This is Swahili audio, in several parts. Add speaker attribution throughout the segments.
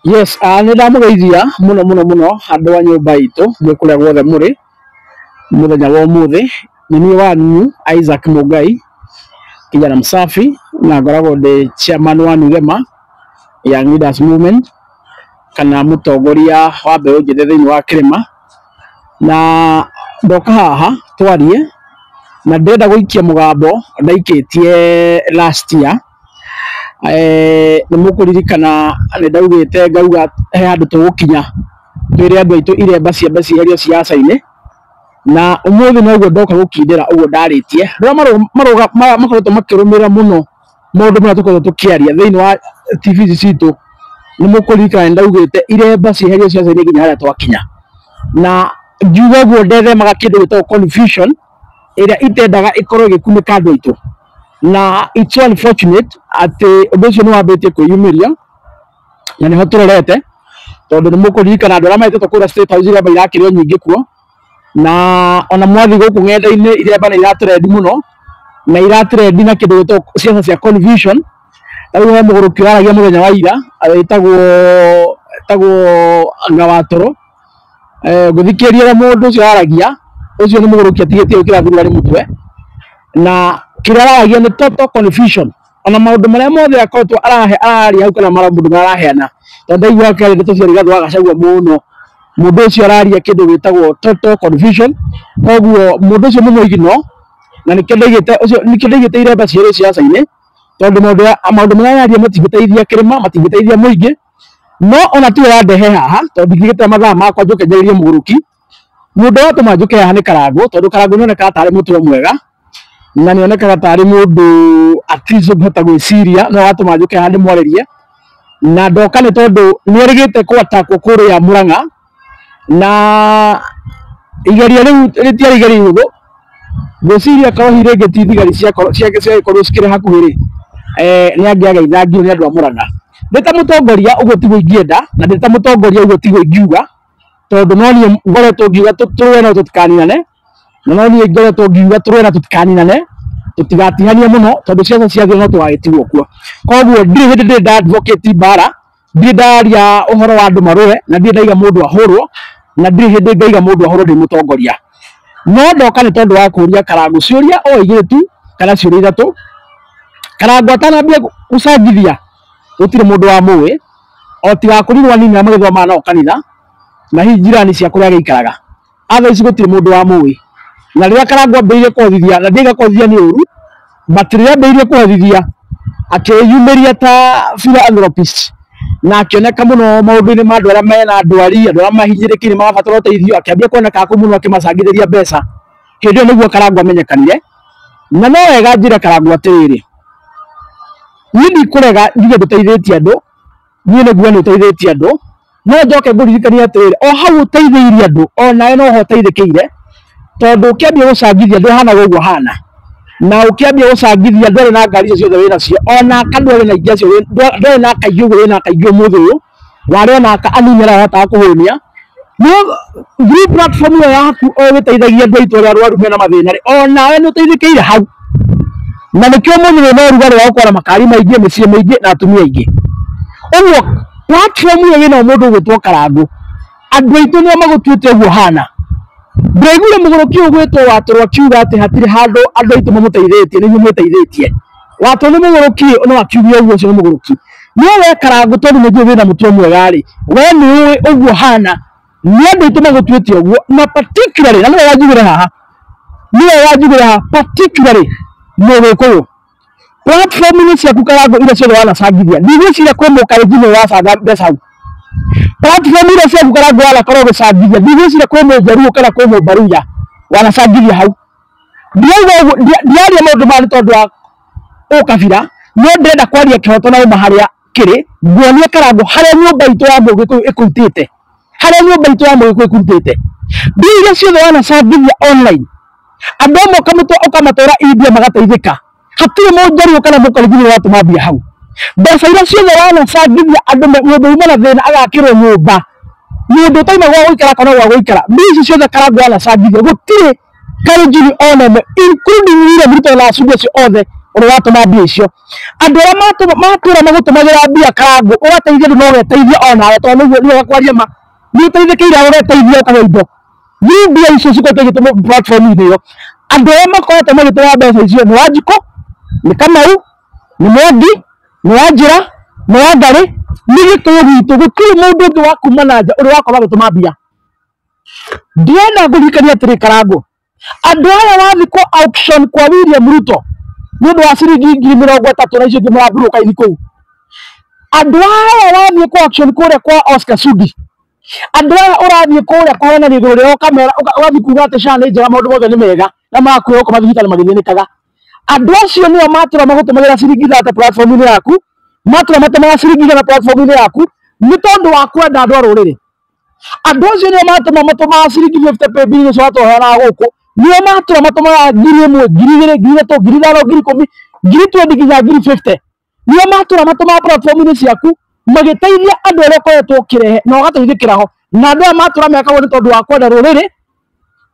Speaker 1: Yes, nä ndamugeithia muno andå a nyå mba itå gwä kå rä a guothe må rä må thenya wa må thä nä niä wanyu Isaac Mungai kijana msafi na ngoragwo ndä chairman wa Nugema Young Leaders Movement kana mutongoria wa mbeå njĩthĩ thĩinĩ wa kĩrĩma, na ndoka haha twarie na ndĩrenda gũikia mũgambo ndaikĩtie last year. Nĩ mũkũririkana nĩ ndaugĩte ngauga he handũ tũgũkinya twĩre andũ aitũ iremba ciambe cieherio ciaca-inĩ, na ũmũthĩ noguo ndoka gũkindĩra ũguo ndarĩtie. Andũ makoretwo makĩrũmĩrĩra mũno maũndũ marĩa tũkoretwo tũkĩaria thĩinĩ wa TV citũ, nĩ mũkũririkana nĩ ndaugĩte iremba cieherio ciaca-inĩ nginya harĩa twakinya, na ngiuga ũguo ndethemaga kĩndũ gĩtagwo confusion ĩrĩa itendaga ĩkorwo ĩgĩkunĩka andũ aitũ, na it's unfortunate atĩ ũndũ ũcio nĩ wambĩtie kwĩyumĩria na nĩho tũrorete, tondũ nĩ mũkũririkana andũ arĩa mahĩtĩtwo kũrĩa State House iremba irakĩrĩo nyingĩ kuo, na ona mwathi gũkũ ng'enda-inĩ iremba nĩ iratrendi mũno na iratrendi na kĩndũ gĩtagwo ciaca cia confusion. Rĩu he mũgũrũki ũraragia mũthenya wa ira etagwo Ngawatoro, ngũthikĩrĩria mũndũ ũcio araragia, ũcio nĩ mũgũrũki atigĩtie gwĩkĩra thuruarĩ mũtwe, na kĩrĩa araragia nĩ total confusion. Ona maũndũ marĩa mothe akoretwo araria hau kana maũndũ marĩa araheana, tondũ ndaigua kĩarĩ ndeto cia Rigathĩ wa Gachagua mũno, mũndũ ũcio araria kĩndũ gĩtagwo total confusion. Koguo mũndũ ũcio nĩ mũigino na nĩkĩo ndaigĩte iremba cierĩ ciaca-inĩ, tondũ maũndũ marĩa araria matingĩteithia kĩrĩma, matingĩteithia mũingĩ. No ona tiwe yandehe haha, tondũ ndigĩte mathaa makwa njũke njarĩrie mũgũrũki. Mũndũ watũma njũke haha nĩ Karangũ, tondũ Karangũ nĩonekaga tarĩ mũtugo mwega na nĩonekaga tarĩ mũndũ at least ũngĩhota gwĩciria, no watũma njũke haha ndĩmwarĩrie. Na ndoka nĩ tondũ nĩerĩgĩte kũ-attack kũrĩa Mũrang'a, na igeria rĩu rĩtiarĩ igeria ihũthũ. Ngwĩciria korwo rĩngĩ ti thigari ciagĩkorwo cikĩrĩ hakuhĩ rĩ, nĩ angĩageithangio nĩ andũ a Mũrang'a. Ndĩ ta mũtongoria ũguo tiguo ingĩenda, na ndĩ ta mũtongoria ũguo tiguo ingiuga, tondũ no niĩ ngoretwo ngiuga tũrũe no tũtikaninane, na no niĩ ngoretwo ngiuga tũrũe na tũtikaninane, tũtigatihanie mũno, tondũ ciaca ciathira no tũgagĩtigwo kuo. Koguo ndirĩ hĩndĩ ndĩ nda-advocate mbara, ndirĩ ndaria ũhoro wa andũ marũe, na ndirĩ ndaiga mũndũ ahũrwo, na ndirĩ hĩndĩ ngaiga mũndũ ahũrwo ndĩ mũtongoria. No ndoka nĩ tondũ wa kũria Karangũ ciũria o igĩrĩ tu kana ciũria ithatũ. Karangũ atanambia gũcangithia gũtirĩ mũndũ wa mũĩ, o tiga kũrinwo anini na magĩthoma nao kanitha na hihi njirani cia kũrĩa gĩikaraga. Otherwise gũtirĩ mũndũ wa mũĩ. Na rĩrĩa Karangũ ambĩrĩirie kũhothithia, na ndiga kũhothithia nĩ ũru, but rĩrĩa ambĩrĩirie kũhothithia akĩyumĩria ta philanthropist, na akĩoneka mũno maũndũ-inĩ ma andũ arĩa mena ndwari, andũ arĩa mahinyĩrĩkĩire marabatara ũteithio, akĩambia kuoneka mũno akĩmacangithĩria mbeca. Hĩndĩ ĩyo nĩguo Karangũ amenyekanire, na no wega njĩre Karangũ atĩrĩrĩ, niĩ ndikũrega njuge ndũteithĩtie andũ, niĩ nĩguo nĩ ũteithĩtie andũ, no njoke ngũririkanie atĩrĩrĩ, o hau ũteithĩirie andũ o nawe no ho ũteithĩkĩire, tondũ ũkĩambia gũcangithia ndũhanaga ũguo hana, na ũkĩambia gũcangithia ndwarĩ na ngari icio ciothe wĩna cio, ona ndwarĩ na ingĩ acio, ndwarĩ na kaingĩ ũguo wĩna kaingĩ ũmũthĩ ũyũ, warĩ ona anini arĩa ahotaga kũhũnia. No group platform ĩyo yaku o gĩteithagia andũ aitũ arĩa arwaru mena mathĩna rĩ, o nawe nĩ ũteithĩkĩire hau, na nĩkĩo mũthĩ no ũrugarĩ wa gũkora makari maingĩ, mĩciĩ mĩingĩ na atumia aingĩ. Ũguo platform ĩyo wĩna mũndũ ũgwĩtwo Karangũ, andũ aitũ nĩo magũtuĩte ũguo hana. Ndĩraiguire mũgũrũki ũgwĩtwo Watũrũ akiuga atĩ hatirĩ handũ andũ aitũ mamũteithĩtie, nĩguo mwĩteithĩtie. Watũrũ nĩ mũgũrũki no akiuge ũguo, ũcio nĩ mũgũrũki. No we Karangũ tondũ nĩguo wĩna mũtugo mwega rĩ, we nĩ ũĩ ũguo hana, nĩ andũ aitũ magũtuĩte ũguo, na particularly, na nĩwe wanjugĩre haha, particularly Mũgĩkũyũ. Platform-inĩ ciaku Karangũ iria ciothe wanacangithia, ndigwĩciria kwĩ mũkalenjin ũracanga mbeca hau. Platform iria ciaku Karangũ wanakorwo ũgĩcangithia, ndigwĩciria kwĩ Mũjaruo kana kwĩ Mũmbaruya wanacangithia hau. Ndiaria maũndũ maya nĩ tondũ wa ũkabira, no ndĩrenda kwaria kĩhoto na ũma harĩa kĩrĩ, nguonie Karangũ harĩa nyũmba itũ ya Mũgĩkũyũ ĩkũrutĩte, harĩa nyũmba itũ ya Mũgĩkũyũ ĩkũrutĩte. Mbia iria ciothe wanacangithia online, andũ amwe ũkamatwara India magateithĩka, hatirĩ Mũjaruo kana Mũkalenjin ũratũma mbia hau. Mbeca iria ciothe wanacangithia andũ mũndũ uma na thĩna agakĩrwo nyũmba, mũndũ ũtaima gwa gũikara kana gwa gũikara, mbia icio ciothe Karangũ wanacangithia, gũtirĩ encouraging all of them, including William Ruto na Sudi cio othe uri watuma mbia icio. Andu aria matura magutumagira mbia Karangũ ugateithia no weteithia ona tondu niguo gakwaria ma ni uteithĩkĩire ugeteithia ukaga indo ni mbia icio cikoteithĩtie platform-inĩ ĩyo. Andu aria makoretwo magĩtũra mbeca icio nĩ Wanjikũ, nĩ Kamau, nĩ Mwangi, nĩ Wanjĩra, nĩ Wangari, nĩ Gĩkũyũ gitũ gũtirĩ mũndũ ũngĩ wa kuma na nja ũrĩa wakorwo agĩtũma mbia. Ndienda ngũrikania atĩrĩ Karangũ, andu aya wathikwo auction kwa William Ruto nĩ ũndũ wa ciringi 30,000 na icio ingĩ mũrambũrũka ithi kũu. Andu aya wathiĩ kwa auction kũrĩa kwa Oscar Sudi, andu aya ũrathiĩ kũrĩa kũheana igũrũ rĩao kamera ũgathiĩ kuga atĩ SHA nĩ njega maũndũ mothe nĩ mega na makwĩra ũkoma thibitarĩ magĩthĩnĩkaga. Andu acio nĩo matura magũtũmagĩra ciringi 30 platform-inĩ yaku, matura matũmaga ciringi 100 platform-inĩ yaku nĩ tondũ wa kwenda andũ a rũrĩrĩ. Andu acio nĩo matũmaga ciringi 50 pay bill cio watũheanaga gũkũ, nĩo matura matũmaga 1,000, 2,000, 3,000, 5,000, 10,000, 20 nginya 50. Nĩo matura matũmaga platform-inĩ ciaku magĩteithia andũ arĩa ũkoretwo ũkĩrehe na ũgateithĩkĩra ho. Na andũ aya matura mekagwo nĩ tondũ wa kwenda rũrĩrĩ,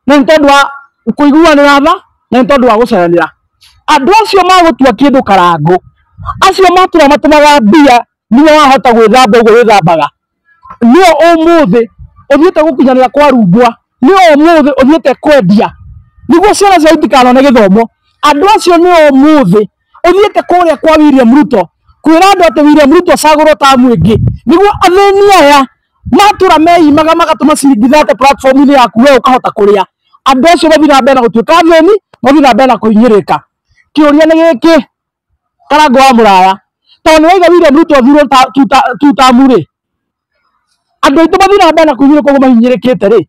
Speaker 1: na nĩ tondũ wa kũiguanĩra tha, na nĩ tondũ wa gũcayanĩra. Andu acio magũtua kĩndũ Karangũ, acio matura matũmaga mbia nĩo wahota gwĩthamba ũguo wĩthambaga. Nĩo ũmũthĩ ũthiĩte gũkinyanĩra kwa rumbwa, nĩo ũmũthĩ ũthiĩte kwendia nĩguo ciana ciao itikanone gĩthomo. Andu acio nĩo ũmũthĩ ũthiĩte kũrĩa kwa William Ruto kwĩra andũ atĩ William Ruto cagũrwo tamu ĩngĩ nĩguo athĩni aya matura meimaga magatũma ciringi 30 platform-inĩ yaku we ũkahota kũrĩa. Andu acio mathiĩ na mbere na gũtuĩka athĩni, mathiĩ na mbere na kũhinyĩrĩka. Kĩũria nĩ gĩkĩ Karangũ wa mũraya, tondũ nĩ waiga William Ruto athurwo tutamu-rĩ, andũ aitũ mathiĩ na mbere na kũhinyĩrĩka ũguo mahinyĩrĩkĩte-rĩ,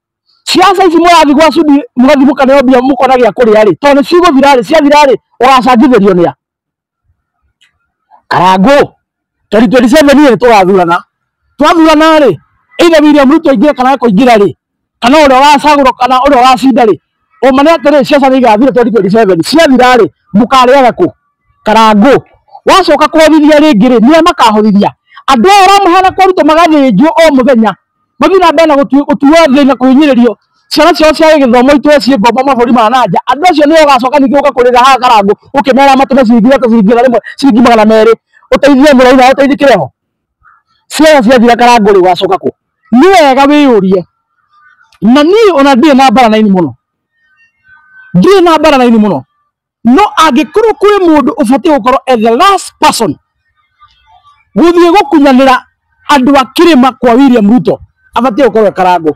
Speaker 1: ciaca ici mũrathiĩ gwa Sudi mũgathiĩ mũkaneo mbia mũkona gĩa kũrĩa-rĩ, tondũ nĩ cigũthira-rĩ, ciathira-rĩ ũgacangithĩrio nĩa? Karangũ 2027 tũgathurana, twathurana-rĩ either William Ruto aingĩre kana kũingĩra-rĩ, kana ũrĩa ũgacagũrwo kana ũrĩa ũgacinda-rĩ, ũma nĩ atĩrĩ ciaca nĩ igathira 2027, ciathira-rĩ mũkarĩaga kũ? Karangũ wacoka kũhotithia rĩngĩ-rĩ, nĩa makahotithia? Andũ aya ũramũheana kwa Ruto magathĩnjwo o mũthenya, mathiĩ na mbere na gũtuo thĩ na kũhinyĩrĩrio, ciana ciao cia gĩthomo itũhe ciĩ ngombo mabũrũri ma nanja. Andũ acio nĩo ũgacoka ningĩ ũka kũrĩra haha Karangũ ũkĩmera matũme ciringi 3, ciringi 100, ciringi 200 ũteithie mũrũi na ũteithĩkĩre ho. Ciana ciathira Karangũ-rĩ ũgacoka kũ? Nĩ wega wĩyũrie. Na niĩ ona ndirĩ na mbara na ini mũno, ndirĩ na mbara na ini mũno, no angĩkorwo kũrĩ mũndũ ũbatiĩ gũkorwo as the last person gũthiĩ gũkunyanĩra andũ a kĩrĩma kwa William Ruto, abatiĩ gũkorwo Karangũ,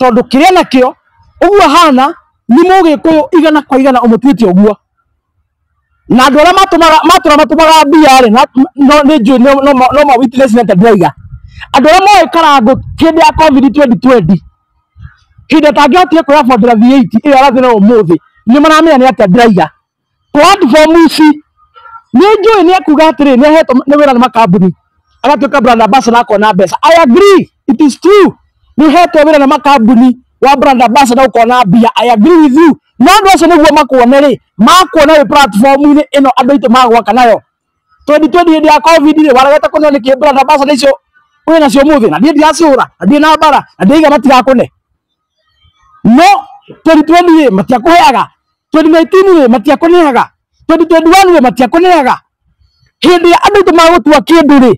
Speaker 1: tondũ kĩrĩa nakĩo ũguo hana nĩ Mũgĩkũyũ 100% ũmũtuĩte ũguo. Na andũ arĩa matũmaga mbia-rĩ, no nĩ njũĩ no ma witness nĩ ndĩraiga. Andũ arĩa moĩ Karangũ hĩndĩ ya COVID 2020, hĩndĩ atangĩhotire kwĩabondera V8 ĩyo arathiĩ nayo ũmũthĩ, nĩ maramenya nĩ atĩa ndĩraiga. Platform ici nĩ njũĩ nĩ akuga atĩrĩ nĩ ahetwo nĩ wĩra nĩ makambuni agatuĩka brand ambassador akona mbeca. I agree, it is true. Nĩ uhetwo wĩra nĩ makambuni wa brand ambassador ukona mbia. I agree with you. No andũ acio nĩguo makuone-rĩ, makuona wĩ platform-inĩ ĩno andũ aitũ magwaka nayo. 2020 hĩndĩ ya COVID-rĩ waregete kũnyona nĩkĩ brand ambassador icio wĩ nacio ũmũthĩ, na ndiĩ ndiraciũra, na ndiĩ na mbara, na ndiĩga matigakũne. No 2020-rĩ matiakũheaga, 2019-rĩ matiakũneaga, 2021-rĩ matiakũneaga. Hĩndĩ ya andũ aitũ magũtua kĩndũ-rĩ,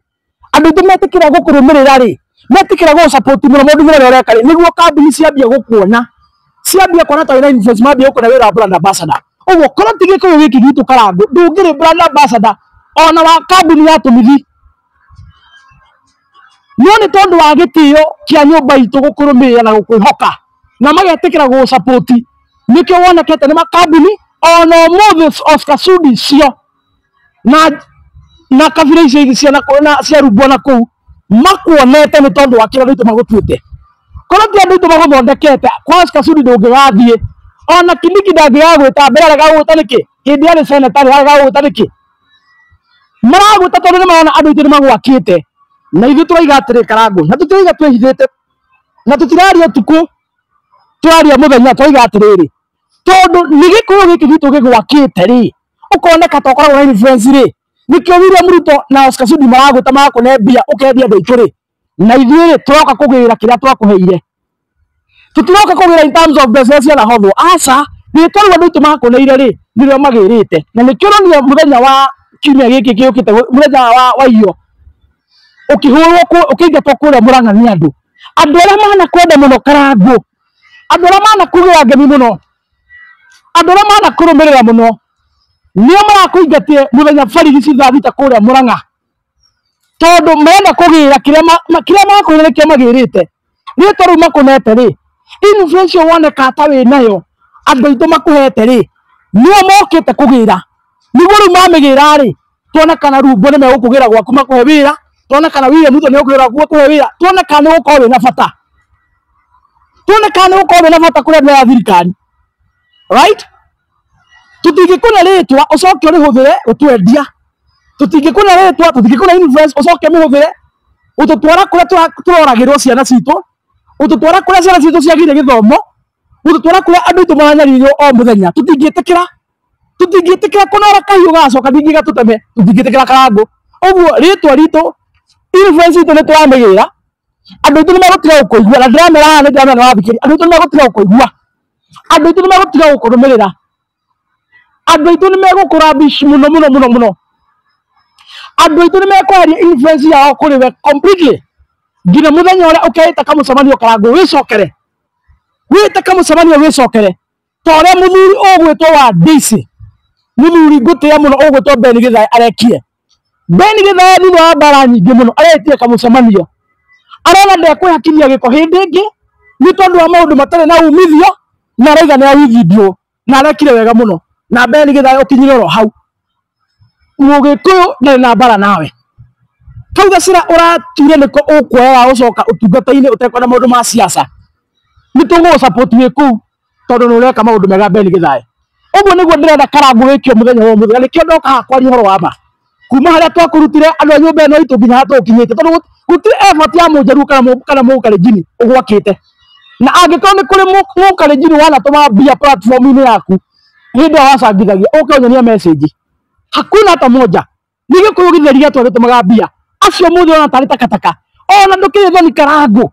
Speaker 1: andũ aitũ metĩkĩra gũkũrũmĩrĩra-rĩ, metĩkĩra gũsupport mũno mũndũ ũrĩa ũreka-rĩ, nĩguo kambuni ciambia gũkuona, ciambia kuona ta wĩna influence, mambia gũkuona wĩra wa brand ambassador. Ũguo korwo ti Gĩkũyũ gĩkĩ gitũ Karangũ, ndũngĩrĩ brand ambassador ona wa kambuni ya tũmithi. No nĩ tondũ wa gĩtĩo kĩa nyũmba itũ gũkũrũmĩrĩra na gũkwĩhoka na magetĩkĩra gũsupport, nĩkĩo wonekete nĩ makambuni ona ũmũthĩ Oscar Sudi cio na kabira icio ingĩ cia rumbwa na kũu makuonete nĩ tondũ wa kĩrĩa andũ aitũ magũtuĩte. Korwo ti andũ aitũ magũthondekete kwa Oscar Sudi ndũngĩgathiĩ, ona Kindiki ndangĩgagwĩta mbere arega gũgwĩta nĩkĩ, hĩndĩ yarĩ senator arega gũgwĩta nĩkĩ. Maragwĩta tondũ nĩ marona andũ aitũ nĩ magwakĩte, na ithuĩ tũraiga atĩrĩ Karangũ, na tũtiraiga twĩhithĩte, na tũtiraria ũtukũ, tũraria mũthenya, tũraiga atĩrĩrĩ, tondũ nĩ Gĩkũyũ gĩkĩ gitũ gĩgwakĩte-rĩ, ũkoneka ta ũkoragwo na influence-rĩ, nĩkĩo William Ruto na Oscar Sudi maragwĩta magakũne mbia ũkendia andũ aitũ-rĩ, na ithuĩ-rĩ tũroka kũgĩra kĩrĩa twakũheire. Tũtiroka kũgĩra in terms of mbeca cia nahothwo, aca ritwa riu andu aitu makoneire ri nirio magirite na nikio ronire muthenya wa kiumia giki giukite muthenya wa iyo ukihurwo ukiingatwo kuria Murang'a ni andu aria mana kwenda muno Karangu, andu aria mana kugira ngemi muno, andu aria mana kurumirira muno nio marakuingatie muthenya barigi cithathita kuria Murang'a tondu menda kugira kiria makwire nikio magirite ritwa riu makunete ri influence woneka ata wi nayo andu aitu makuhete ri nio mokite kugira niguo riu mamigira ri tuona kana Rumbo ni megukugira gwaku makuhe wira, tuona kana William Ruto ni gukugira gwaku makuhe wira, tuona kana ni gukorwo na bata, tuona kana ni gukorwo na bata kuria ya thirikari, right? Tutingikuna ritwa ucoke urihuthire utwendia, tutingikuna ritwa, tutingikuna influence ucoke mihuthire ututwara kuria turoragirwo ciana citu, ututwara kuria ciana citu ciagire githomo, ututwara kuria andu aitu maranyaririo o muthenya. Tutingitikira kunora kahiu gacoka thingi gatuteme, tutingitikira Karangu. Uguo ritwa ritu influence itu ni twamigira andu aitu ni megutiga gukuigua na ndiramera ni ndiramera wathikiri andu aitu ni megutiga gukuigua, andu aitu ni megutiga gukurumirira, andu aitu ni megukurabish muno muno muno muno, andu aitu ni mekwaria influence yao kuri we completely ngina muthenya uria ukeita kamucemanio Karangu wicokere, wite kamucemanio wicokere toria muthuri ugwitwo wa DC, muthuri ngutia muno ugwitwo Ben Githai arekie. Ben Githai thutha wa mbara nyingi muno aretie kamucemanio, arona ndekwihakiria giko hindi ingi ni tondu wa maundu matari na umithio na raiga ni awithindio na arekire wega muno na Ben Githai ukinyire ro hau Mugikuyu na mbara nawe kauga cira uratire niko ukwoya ucoka utungata-ini utekwenda maundu ma siasa ni tungu support wiku tondu ni ureka maundu mega Ben Githai. Uguo niguo ndirenda Karangu wikio muthenya wa muthenya nikio ndoka hakwaria horo wa ma kuma haria twakurutire andu a nyumba ino itu nginya hatukinyite tondu gutire effort ya munjaru kana mukalenjini ugwakite na angikorwo ni kuri mukalenjini wanatuma mbia platform-ini yaku hindi wacangithagia uke unyonia message hakuna hata moja nigikuyu githeria twatumaga mbia acio muthi ona tari takataka ona ndukire thoni Karangu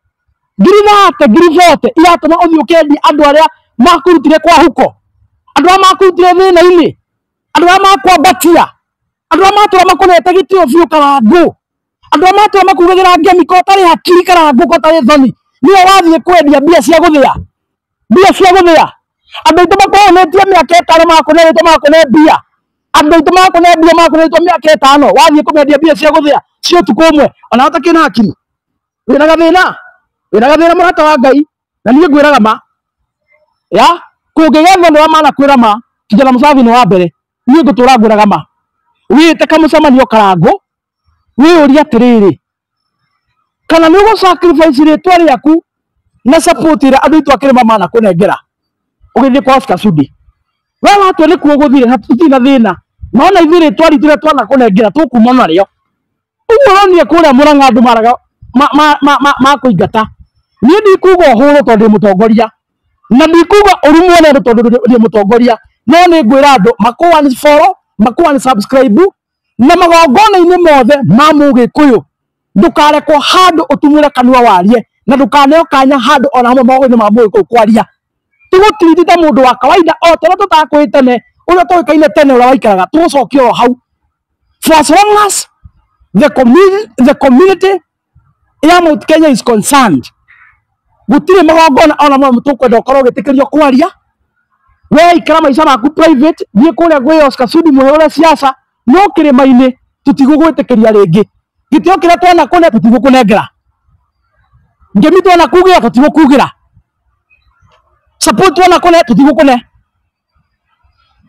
Speaker 1: ngiri 30 ngiri 40 iratuma uthi ukendi andu aria makurutire kwa huko, andu aria makurutire thina-ini, andu aria makwambatia, andu aria matura makunete gitio biu Karangu, andu aria matura makugagira ngemi ko tari hakiri Karangu ko tari thoni nio wathie kwendia mbia cia guthia, mbia cia guthia andu aitu makonetie miaka 5 makune mbia, andu aitu makune mbia makunetwo miaka 5 wathie kumendia mbia cia guthia cio tuku umwe ona utakina hakiri wina gathina murata wa Ngai na nie ngwiraga ma ya kungigethwo ni mana kwira ma kijana Musavi ni wa mbere nie ngutura ngwiraga ma wite kamucemanio Karangu wiuria atiriri kana ni ugu sacrifice ritwa riaku na support ira andu aitu akirima mana kunengera ugithie kwa Oscar Sudi we watu ni kuo guthire na tutina thina nona ithire twari tire twana kunengera tukuma nario uguo ronire kuria Murang'a andu maraga kuingata ni ndikuga huru tondu mutongoria na ndikuga urumwo na tondu ndi mutongoria no ni ngwira andu makuwa ni follow makuwa ni subscribe na magongona-ini mothe ma Mugikuyu ndukarekwo handu utumure kanua warie na ndukaneo kanya handu ona hamwe magogo-ini ma Mugikuyu kwaria tigutirithita mundu wa kawaida o tena tutakwitene uria tuikaine tene uria waikaraga tugucokio hau for as long as the community ya Mount Kenya is concerned gutire magongona ona mwe tukwenda ukorwo gitikirio kwaria we ikara maica maku private thie kuria gwi Oscar Sudi muheure siasa no kirima-ini tutigugwitikiria ringi gitio kiria twana kune tutigukunengera ngemi twana kugira tutigukugira support twana kune tutigukune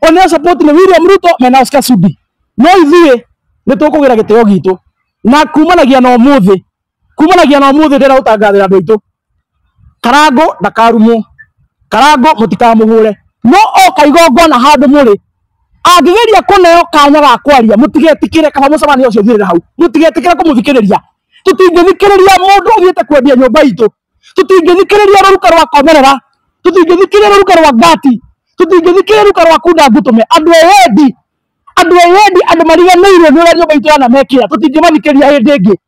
Speaker 1: ona support ni William Ruto mena Oscar Sudi no ithie ni tukugira gitio gitu na kumanagia na umuthi ndira utangathira andu aitu Karangu ndakarumo Karangu mutikamuhure no oka igongona handu muri angigeria kuneo kanya ga kwaria mutigetikire kaba mucemanio ucio thirira hau mutigetikire kumuthikiriria tutingithikiriria mundu uthiete kwendia nyumba itu tutingithikiriria ruruka rwa komerera tutingithikiriria ruruka rwa ngati tutingithikiriria ruruka rwa kunda ngutume andu eyendi andu mariganirwo ni uria nyumba itu yana mekira tutingimathikiriria hindi ingi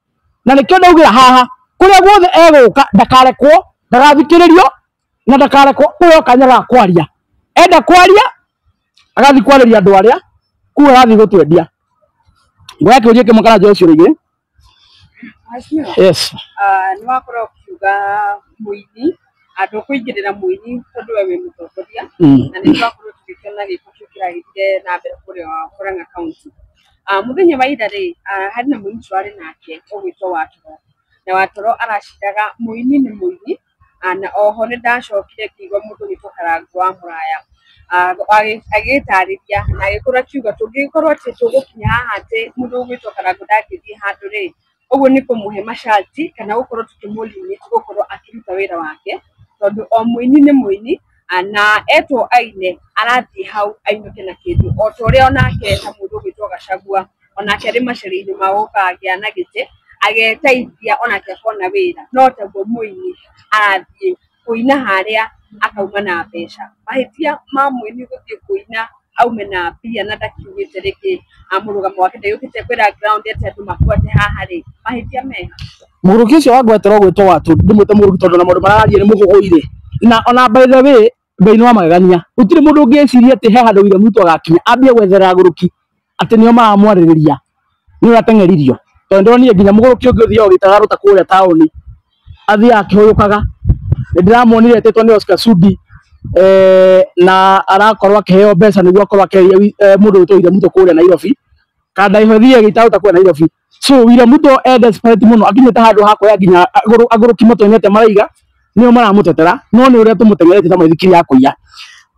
Speaker 1: na nikio ndaugira haha kuria guothe eguka ndakarekwo ndagathikiririo na ndakarekwo kuyo kanya ga kwaria enda kwaria agathi kwariria andu aria ku arathi gutwendia ngoya kä å ria kä må kana njoe cio rä igä yes
Speaker 2: nä wakorwo kiuga muini andå kå ingä rä ra muini tondå we wä må tongoria na nä twakorwo tå gä kiona gä ko kä kä ragithire na mbere kå rä a Murang'a kaunti må thenya wa ira rä harä na muini twarä nake å gwä two Watoro na Watoro aracindaga muini nä muini na oho nä ndacokire ngäigua må ndå gä two Karangũ wa Mũraya agĩtarĩria na agĩkorwo akiuga tũngĩkorwo atĩ tũgũkinya haha atĩ mũndũ ũgwĩtwo Karangũ ndangĩthiĩ handũ rĩ ũguo nĩ kũmũhe masharti kana gũkorwo tũkĩmũlimit gũkorwo akĩruta wĩra wake tondũ o mũini nĩ mũini na etwo aine arathiĩ hau ainũke na kĩndũ o ta ũrĩa onake ta mũndũ ũgwĩtwo Gachagua onake arĩ maciaro-inĩ ma gũkagĩa na gĩtĩ ageteithia onake akona wĩra no taguo mũini arathiĩ kũina harĩa akauma na mbeca mahĩtia ma mũini gũthiĩ kũina aume na mbia na ndakiugĩte rĩngĩ mũrũgamo wake ndagĩũkĩte kwĩra ground atĩ andũ mabuate haha rĩ mahĩtia meha
Speaker 1: mũruki ũcio wa Ngwetero gwĩtwo Watu ndĩmwĩte mũruki tondũ na maũndũ mararia nĩ mũgũgũire na ona by the way mbei-inĩ wa magegania gũtirĩ mũndũ ũngĩciria atĩ he handũ William Ruto agakinya ambie gwethera agũrũki atĩ nĩo maramwarĩrĩria nĩ ũrateng'eririo tondũ ndĩronire nginya mũgũrũki ũngĩ ũthiaga ũgĩtagarũta kũrĩa taũni athiaga akĩhũyũkaga nĩndĩramuonire etĩtwo nĩ Oscar Sudi na arakorwo akĩheo mbeca nĩguo akorwo akĩeria mũndũ wĩtwo William Ruto kũrĩa Nairobi kana ihothiĩ agĩtaũta kũrĩa Nairobi so William Ruto desperate mũno akinyĩte handũ ha kuoya nginya agũrũki moto-inĩ maraiga nĩo maramũtetera no nĩ ũrĩa tũmũtengeretie ta maithikiri ya kũiya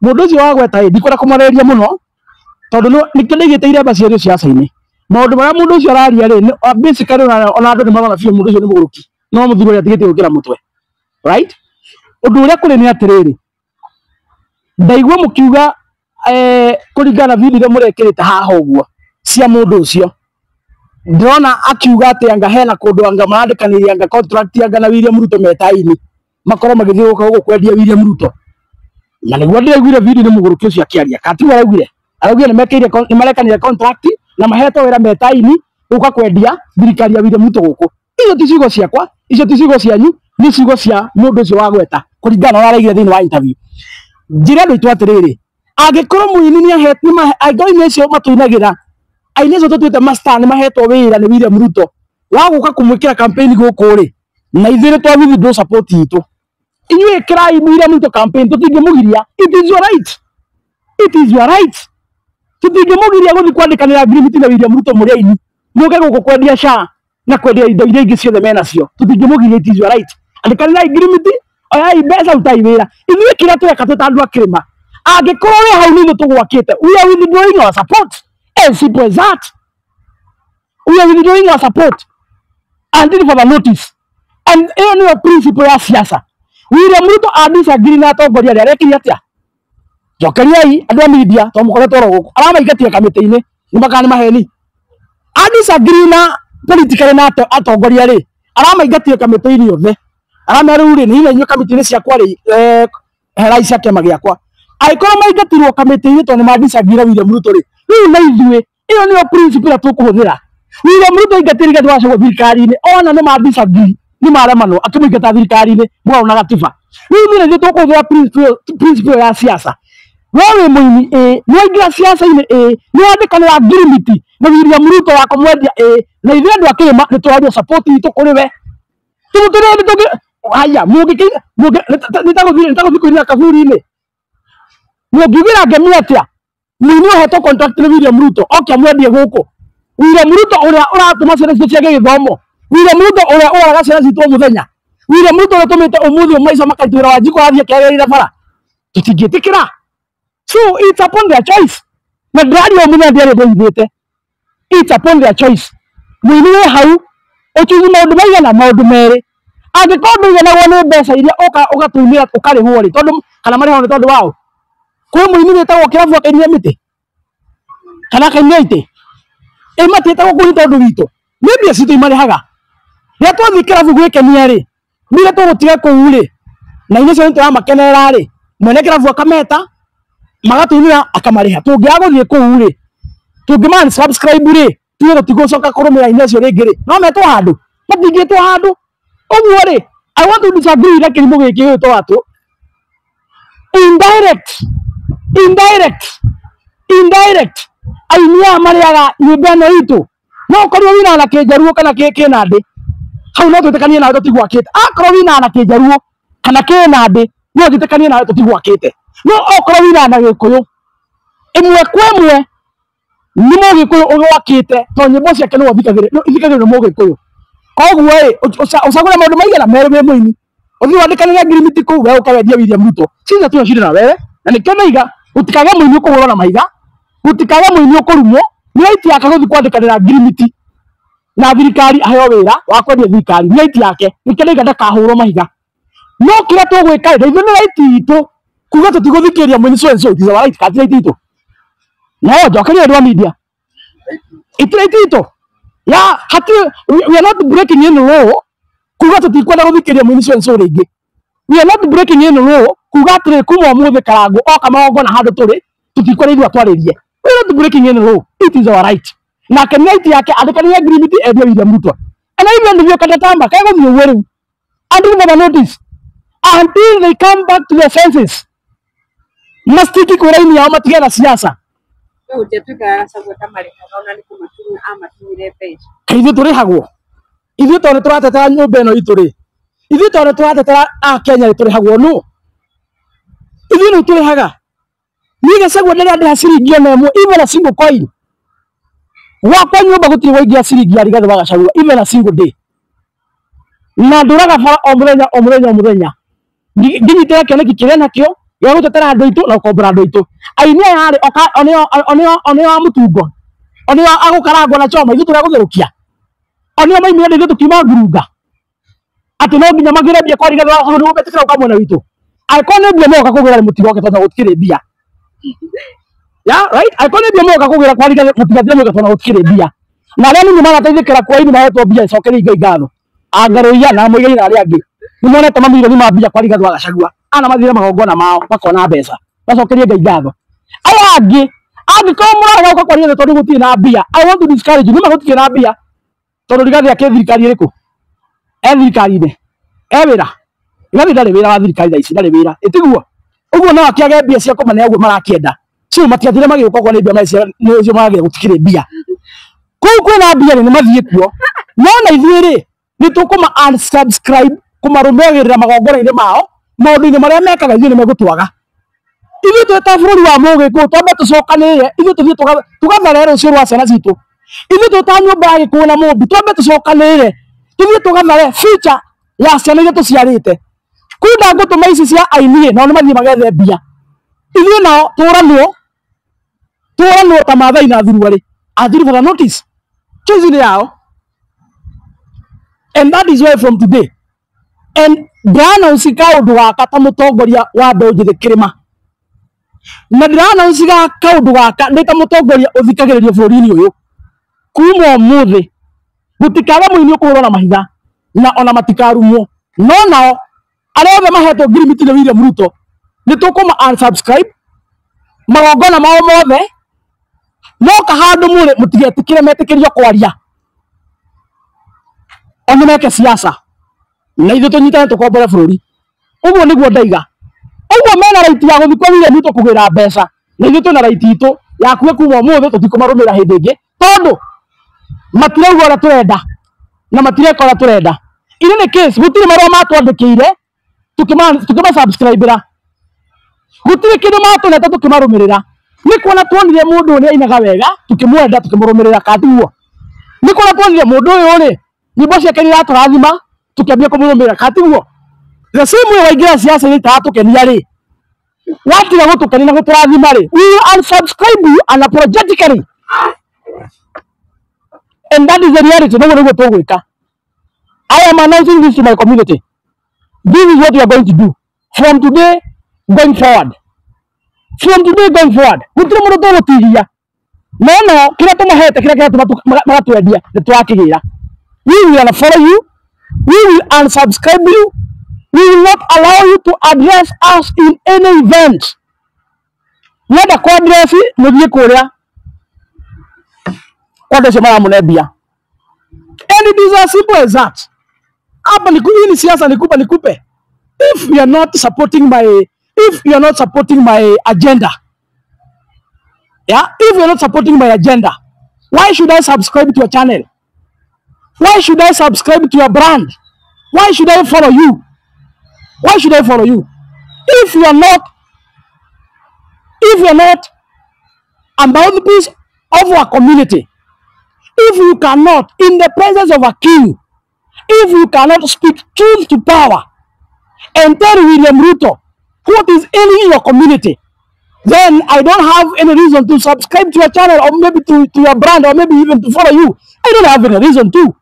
Speaker 1: mũndũ ũcio wa gweta ndikwenda kũmareria mũno tondũ nĩkĩo ndaigĩte iremba ciario ciaca-inĩ maũndũ marĩa mũndũ ũcio araria rĩ basically ona andũ nĩ marona biũ mũndũ ũcio nĩ mũgũrũki no mũthuri ũrĩa atigĩte gũkĩra mũtwe right ũndũ ũrĩa kũrĩ nĩ atĩrĩrĩ ndaigua mũkiuga kũringana na video iria mũrekĩrĩte haha ũguo cia mũndũ ũcio ndĩrona akiuga atĩ anga hena kũndũ anga marandĩkanĩria anga contract anga na William Ruto meta-inĩ makorwo magĩthiĩ gũka kwendia William Ruto na nĩguo ndĩraiguire video nĩ mũgũrũki ũcio akĩaria katimu araugire nĩ marekanire contract na mahetwo wĩra meta-inĩ gũka kwendia thirikari ya William Ruto gũkũ icio ti ciugo ciakwa icio ti ciugo cianyu nĩ ciugo cia mũndũ ũcio wa gweta kũringana na araigire thĩinĩ wa interview njĩra andũ aitũ atĩrĩrĩ angĩkorwo mũini nĩ ahetwo aini acio matũinagĩra aini acio tũtuĩte mastar nĩ mahetwo wĩra nĩ William Ruto wa gũka kũmwĩkĩra campaign gũkũ rĩ na ithuĩ nĩ twa withdraw support itũ inyuĩ ĩkĩrai William Ruto campaign tũtingĩmũgiria it is your right tũtingĩmũgiria gũthiĩ kwandĩkanĩra agreement na William Ruto mũrĩ aini mũke gũkũ kwendia SHA na kwendia indo iria ingĩ ciothe menacio tũtingĩmũgiria it is your right andĩkanĩra agreement oyai mbeca rutai wĩra ithuĩ kĩrĩa tweka twĩ ta andũ a kĩrĩma angĩkorwo wĩ hau nĩ ithuĩ tũgwakĩte we are withdrawing our support as simple as that we are withdrawing our support until further notice and ĩyo nĩyo principle ya siasa William Ruto disagree na atongoria arĩa arekirie atĩa njokeriai andũ a media to mũkoretwo oro gũkũ aramaingatia kamĩtĩ-inĩ nĩ makana maheni disagree na politically na atongoria rĩ aramaingatia kamĩtĩ-inĩ yothe aramera rĩu rĩ nĩ inyuĩ kamĩtĩ-inĩ ciakwa rĩ herai cia kĩama gĩakwa angĩkorwo maingatirwo kamĩtĩ-inĩ tondũ nĩ disagree na William Ruto rĩ rĩu na ithuĩ ĩyo nĩyo principle ĩrĩa tũkũhũthĩra William Ruto aingatĩrĩre twacagwo thirikari-inĩ ona nĩ disagree nĩ maremanwo akĩmũingata thirikari-inĩ mũgarũ na gatiba rĩu nĩ tũkũhũthĩra principle ya siasa we wĩ mũini nĩ waingĩra siasa-inĩ nĩ wandĩkanĩra agreement na William Ruto wa kũmwendia na ithuĩ andũ a kĩrĩma nĩ tũraria support itũ kũrĩ we haya nĩtagũthiĩ kũinĩra kaburi-inĩ mũngiugĩra ngemi atĩa mũini ũhetwo contract na William Ruto oke amwendie gũkũ William Ruto ũrĩa ũratũma ciana citũ ciage gĩthomo William Ruto ũrĩa ũraga ciana citũ mũthenya William Ruto ũrĩa ũtũmĩte ũmũthĩ maica makaitwĩra Wanjikũ athiĩ akĩarĩrĩra bara tũtingĩtĩkĩra so it's upon their choice na ndĩraria mũthenya ndĩarĩ ndĩithĩte it's upon their choice mũini wĩ hau ũkiuga maũndũ maigana maũndũ merĩ angĩkorwo ndũiganagwo nĩ mbeca iria ũgatũimĩra ũkarĩhwo rĩ tondũ kana marĩhwo nĩ tondũ wao kwĩ mũini wĩtagwo kĩrabu akainia mĩtĩ kana akainia itĩ matiĩtagwo kũu nĩ tondũ witũ nĩ mbia citũ imarĩhaga rĩrĩa twathiĩ kĩrabu gwĩkenia rĩ nĩrĩa tũgũtiga kũu rĩ na inyuĩ cio nĩ tũramakenerera rĩ mwene kĩrabu akameta magatũinĩra akamarĩha tũngĩaga gũthiĩ kũu rĩ tũngĩma subscribe rĩ tuge tũtigũcoka kũrũmĩrĩra indo icio rĩngĩ rĩ no metwo handũ matingĩtwo handũ ũguo rĩ I want to disagree na kĩrimũ gĩkĩ gĩtwo Watu indirect indirect ainia mariaga nyumba no itu no korwo wina na kijaruo kana kinande hau no tutekanie nawe tutigwakite akorwo wina na kijaruo kana kinande no tutekanie nawe tutigwakite no okorwo wina na gikuyu imwe kwa imwe ni mugikuyu ugwakite to nyimbo ciake no thikagire mugikuyu koguo usagure maundu maigana mere muini uthi wandikanire agreement ku we ukawendia William Ruto sisi tu shida na wewe na nikio maiga utikaga muini ukugura na maiga utikaga muini ukurumwo ni right yake guthi kwandikanira agreement na thirikari aheyo wira wa kwendia thirikari ni right yake nikio maiga ndakahurwo mahiga no kira tugwika ndio ni right itu kuga tutiguthikiria muini so it is our right kati right itu no jokeria ndwa media it right itu ya hati we are not breaking in law kuga tutikwenda guthikiria muini so ringi we are not breaking in law kuga atire kuma muthe karango oka magongo na handu turi tutikwenda ithu atwaririe we are not breaking in law it is our right na kenya right yake andikania agreement edia William Ruto and even if you can tamba kai guthi weru and even notice until they come back to their senses mastiki kuraini ya matigana siasa ithu turihagwo ithu tone turatetera nyumba ino itu ri ithu tone turatetera a Kenya ri turihagwo no ithu no turihaga niga sagwa ndari andi hasirigio nemo even a single coin wakwa nyumba gutiri waingia siringi ya rigathe bagacagua even a single day na nduraga fara omurenya nginyitira kioneki kiria nakio ya gutetera andu itu na ukombora andu itu ainia yari onio mutungo onio agukarangwa na choma ithu turaguthirukia onio maimire ithu tukima ngurunga ati no nginya magire bia kwa rigathe handu ubetikira ukamwena witu aikone bia moka kugura mutigo ke tondu gutikire bia ya right aikone bia moka kugura kwa rigathe mutigatire moka tondu gutikire bia na rani ni magateithikira kwa ini mahetwo bia icokeri ngai ngatho angaruia na muigai na ari angi ni monete mamirioni ma bia kwa rigathe agacagua ana mathire magongona mao makona mbeca bacokerie ngai ngatho aya angi angiko muraga uka kwa rigathe tondu gutire na bia I want to discourage you magutire na bia tondu rigathe ake thirikari iriku thirikari ne wira rigathe ndari wira wa thirikari tha ici ndari wira itiguo uguo no akiage bia cia kumane uguo marakienda cio matiathire magĩũka kwa nĩ bia macio nĩcio magĩre gũtikĩrĩ mbia kũu kwĩna mbia nĩ mathiĩ kuo no na ithuĩ rĩ nĩ tũkũma unsubscribe kũmarũmĩrĩra magongona-inĩ mao maũndũ-inĩ marĩa mekaga ithuĩ nĩ megũtwaga ithuĩ twĩ ta bũrũri wa mũgĩkũyũ twambe tũcokanĩrĩre ithuĩ tũthiĩ tũgathere rũciũ rwa ciana citũ ithuĩ twĩ ta nyũmba ya gĩkũyũ na mũmbi twambe tũcokanĩrĩre tũthiĩ tũgathere future ya ciana iria tũciarĩte kunda ngũtũma ici cia ainie nao nĩ mathiĩ magethe mbia ithuĩ nao tũranwo ta Maathai na Athuri for the notice choice ni yao and that is why from today and ndana usika undu waka ta mutongoria wa mbeũ njĩthĩ kĩrĩma na ndana usika kaundu waka nĩ ta mutongoria uthikagĩrĩrio bũrũri-inĩ ũyũ kuma ũmũthĩ gũtikaga mũini ũkũhũrwo na mahiga na ona matikarumwo no nao arĩa othe mahetwo ngirimiti nĩ William Ruto nĩ tũkũma unsubscribe magongona mao mothe no kahandu mũrĩ mũtigetikire metĩkĩrio kwaria oni meke siasa na ithuĩ tũnyitane tũkombore bũrũri ũguo nĩguo ndaiga ũguo mena right ya gũthiĩ kwa William Ruto kũgĩra mbeca na ithuĩ twĩna right itũ ya kuwe kuma ũmũthĩ tũtikũmarũmĩrĩra hĩndĩ ĩngĩ tondũ matirauga ũrĩa tũrenda na matireka ũrĩa tũrenda in any case gũtirĩ marũa matwandĩkĩire tũkĩmasubscribe-ĩra gũtirĩ kĩndũ matũneta tũkĩmarũmĩrĩra nĩ kuona tuonire mũndũ ũrĩa ainaga wega tukĩmwenda tukĩmũrũmĩrĩra katiguo nĩ kuona tuonire mũndũ ũyũ rĩ nyimbo ciake nĩ iratũrathima tukĩambia kũmũrũmĩrĩra katiguo the same way waingĩra ciaca-inĩ itaratũkenia rĩ watiga gũtũkenia na gũtũrathima rĩ we will unsubscribe you unapologetically and that is the reality nĩguo tũgwĩka I am announcing this to my community this is what we are going to do from today going forward gũtirĩ mũndũ tũgũtigia no kĩrĩa tũmahete kĩrĩa magatwendia nĩ twakĩgĩra we will follow you we will unsubscribe you we will not allow you to address us in any event wenda kwa address mũthiĩ kũrĩa kwa ndece maramũne mbia and it is as simple as that hapa ni siasa nikupe if you are not supporting my agenda Yeah, if you're not supporting my agenda, why should I subscribe to your channel? Why should I subscribe to your brand? Why should I follow you? Why should I follow you? If you are not a mouthpiece of our community, if you cannot, in the presence of a king, if you cannot speak truth to power and tell William Ruto what is ailing in your community, then I don't have any reason to subscribe to your channel or maybe to your brand or maybe even to follow you. I don't have any reason to.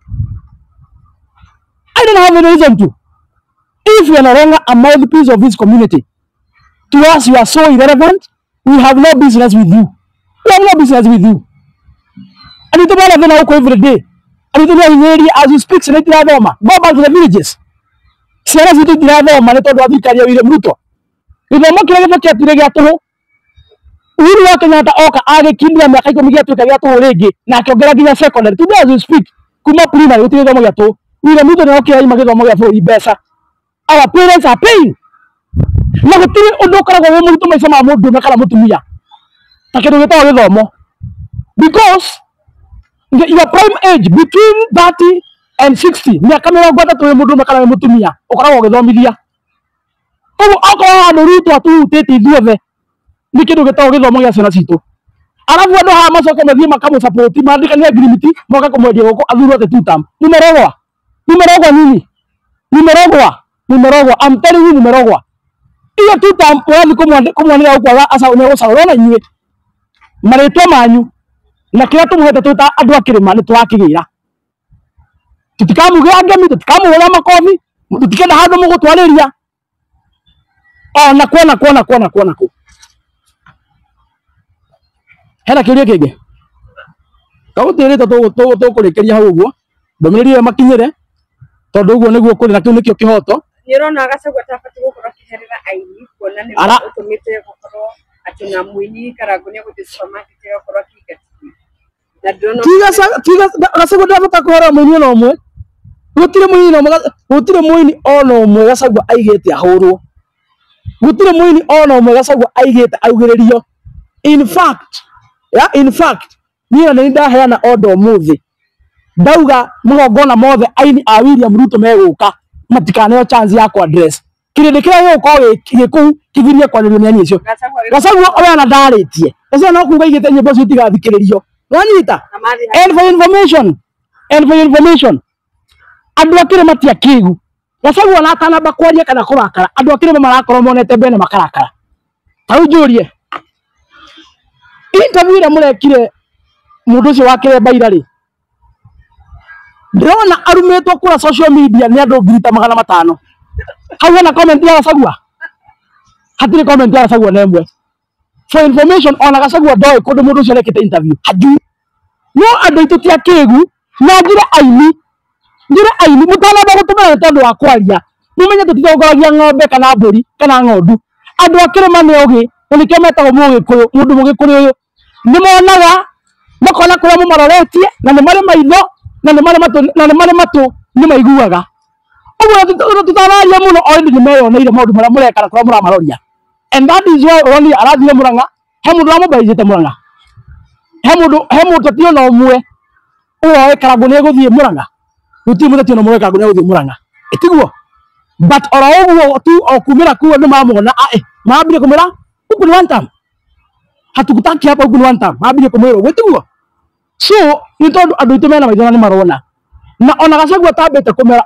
Speaker 1: I don't have any reason to. If you are no longer a mouthpiece of this community, to us you are so irrelevant, we have no business with you. We have no business with you. And it's about now every day. And it's as you speak, go back to the villages. Siara zitu ndirathoma ni tondu athikaria William Ruto. Githomo kiria giboketire gia tuhu. Uhuru wa Kenyatta oka agikimbia miaka 10 giatuika gia tuhu ringi na akiongera nginya secondary. Today as you speak, kuma primary gutire githomo gia tuhu. William Ruto ni okira ima githomo gia buri mbeca. Our parents are paying. Na gutire undu ukoragwo wi murutu maica ma mundu na kana mutumia. Ta kindu gitagwo githomo. Because your prime age between 30 and 60 miaka 30 wi mundu na kana mutumia ukoragwo githomithia. Ugu okorwo andu Ruto atutite ithuothe ni kindu gitagwo githomo gia ciana citu. Alafu andu ha macoke mathie makamu support mandikania agreement moka kumwendia guku athurwo te tutam. Nimerogwa nini? Nimerogwa. I'm telling you nimerogwa. Iyo tutam wathi kumwanira ukwa asa unero saurona inywe. Maritwa manyu na kira tumuhete tuta andu akirima ni twakigira. Tutikamugira ngemi, tutikamuhura makofi, tutikenda handu mugutwariria. Kuona. Hena kiria kingi. Kagutirite tukurikiria hau uguo. Ndomiriri makinyire. Tondu uguo niguo kuri na kiu nikio kihoto.
Speaker 2: Nirona Gachagua tabati gukorwo akiherera aini kuona ni utumite gukorwo ati na muini Karagu ni guthi supermarket gukorwo akigati. Na ndono tiga Gachagua ndabata kuhera muini no mwe. Gutire muini ono umwe Gachagua aigite ahurwo. Gutire muini ono umwe Gachagua aigite augiririo. In fact, niyo ni ndaheana order muthi. Ndauga mugongona mothe aini a William Ruto meguka matikaneo chance ya ku address. Kirinde kiria gikuo giku kigirie kwaririo ni anyi icio. Gachagua oyana ndaritie. Gachagua no kuga igite nyimbo cio tigathikiririo. Wanyita? And for information. Andu akire matia kigu. Gachagua na atanamba kwaria kana kurakara. Andu akire marakorwo monete mbene makarakara. Tau njurie. Interview ira murekire mundu ucio wakire bairari. Ndona arumetwo kura social media ni andu 500,000. Hau na comment ya Gachagua. Hatire comment ya Gachagua nemwe. For information ona Gachagua ndoi kundu mundu ucio lekite interview. Haju. No andu itutia kigu na njire aini mutanamba gutumira tondu wa kwaria. Mumenye tutithongoragia ng'ombe kana mburi kana ng'ondu. Andu akire mane ogi unikio metagwo mugikuyu mundu mugikuyu uyu ni monaga makona kuria mumaroretie na ni mari maitho na ni mari matu ni maiguaga. Uguo tutararia muno already ni meyoneire maundu maria murekara kuria muramaroria. And that is why only arathire Murang'a he mundu amubaijite Murang'a. He mundu tio no umwe uwe Karagu ni guthie Murang'a. Guti mundu tio no umwe Karagu ni guthie Murang'a. Itiguo. But ora uguo tu okumira kuo ni mamona maambire kumira uku ni one time. Hatukutaki hapa uku ni one time. Maambire kumira gwetiguo. So ni tondu andu itu mena maithona ni marona. Na ona Gachagua tabete kumera